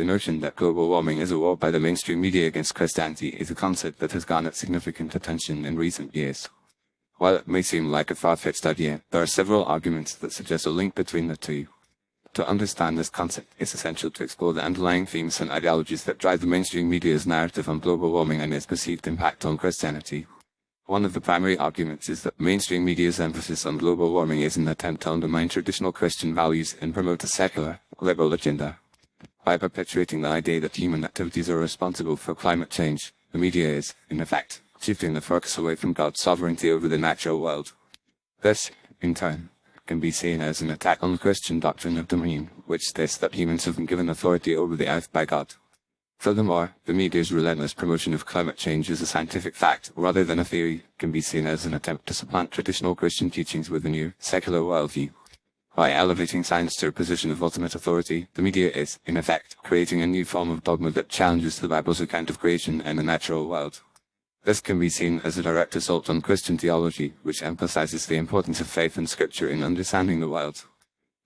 The notion that global warming is a war by the mainstream media against Christianity is a concept that has garnered significant attention in recent years. While it may seem like a far-fetched idea, there are several arguments that suggest a link between the two. To understand this concept, it's essential to explore the underlying themes and ideologies that drive the mainstream media's narrative on global warming and its perceived impact on Christianity. One of the primary arguments is that mainstream media's emphasis on global warming is an attempt to undermine traditional Christian values and promote a secular, liberal agenda. By perpetuating the idea that human activities are responsible for climate change, the media is, in effect, shifting the focus away from God's sovereignty over the natural world. This, in turn, can be seen as an attack on the Christian doctrine of dominion, which states that humans have been given authority over the earth by God. Furthermore, the media's relentless promotion of climate change as a scientific fact, rather than a theory, can be seen as an attempt to supplant traditional Christian teachings with a new, secular worldview. By elevating science to a position of ultimate authority, the media is, in effect, creating a new form of dogma that challenges the Bible's account of creation and the natural world. This can be seen as a direct assault on Christian theology, which emphasizes the importance of faith and scripture in understanding the world.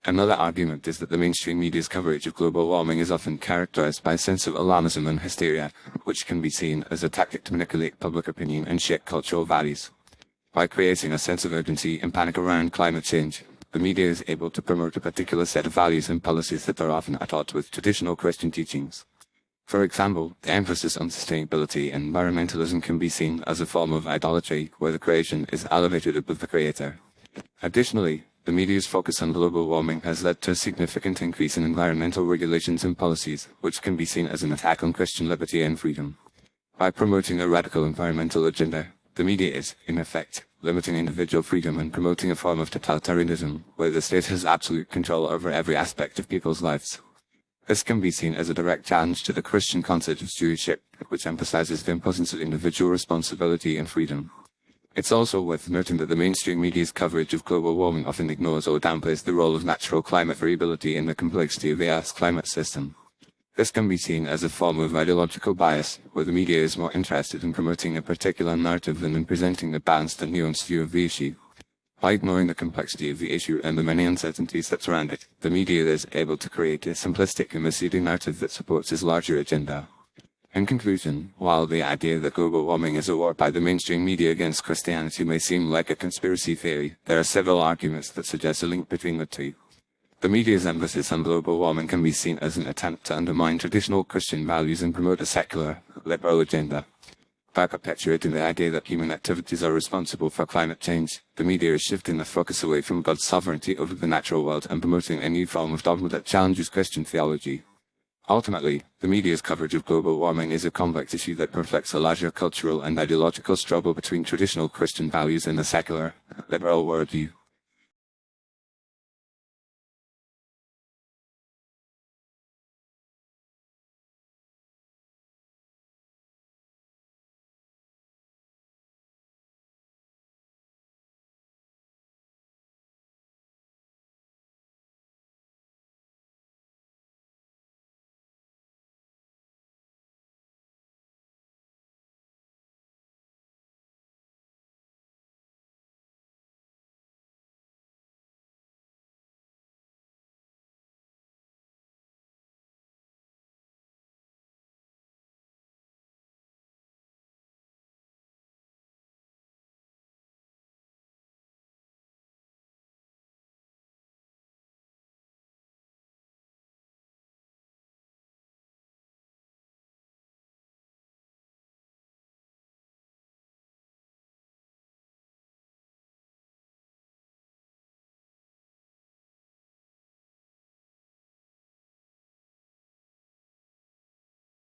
Another argument is that the mainstream media's coverage of global warming is often characterized by a sense of alarmism and hysteria, which can be seen as a tactic to manipulate public opinion and shape cultural values. By creating a sense of urgency and panic around climate change, the media is able to promote a particular set of values and policies that are often at odds with traditional Christian teachings. For example, the emphasis on sustainability and environmentalism can be seen as a form of idolatry, where the creation is elevated above the creator. Additionally, the media's focus on global warming has led to a significant increase in environmental regulations and policies, which can be seen as an attack on Christian liberty and freedom. By promoting a radical environmental agenda, the media is, in effect, limiting individual freedom and promoting a form of totalitarianism, where the state has absolute control over every aspect of people's lives. This can be seen as a direct challenge to the Christian concept of stewardship, which emphasizes the importance of individual responsibility and freedom. It's also worth noting that the mainstream media's coverage of global warming often ignores or downplays the role of natural climate variability in the complexity of the Earth's climate system. This can be seen as a form of ideological bias, where the media is more interested in promoting a particular narrative than in presenting a balanced and nuanced view of the issue. By ignoring the complexity of the issue and the many uncertainties that surround it, the media is able to create a simplistic and misleading narrative that supports its larger agenda. In conclusion, while the idea that global warming is a war by the mainstream media against Christianity may seem like a conspiracy theory, there are several arguments that suggest a link between the two. The media's emphasis on global warming can be seen as an attempt to undermine traditional Christian values and promote a secular, liberal agenda. By perpetuating the idea that human activities are responsible for climate change, the media is shifting the focus away from God's sovereignty over the natural world and promoting a new form of dogma that challenges Christian theology. Ultimately, the media's coverage of global warming is a complex issue that reflects a larger cultural and ideological struggle between traditional Christian values and the secular, liberal worldview.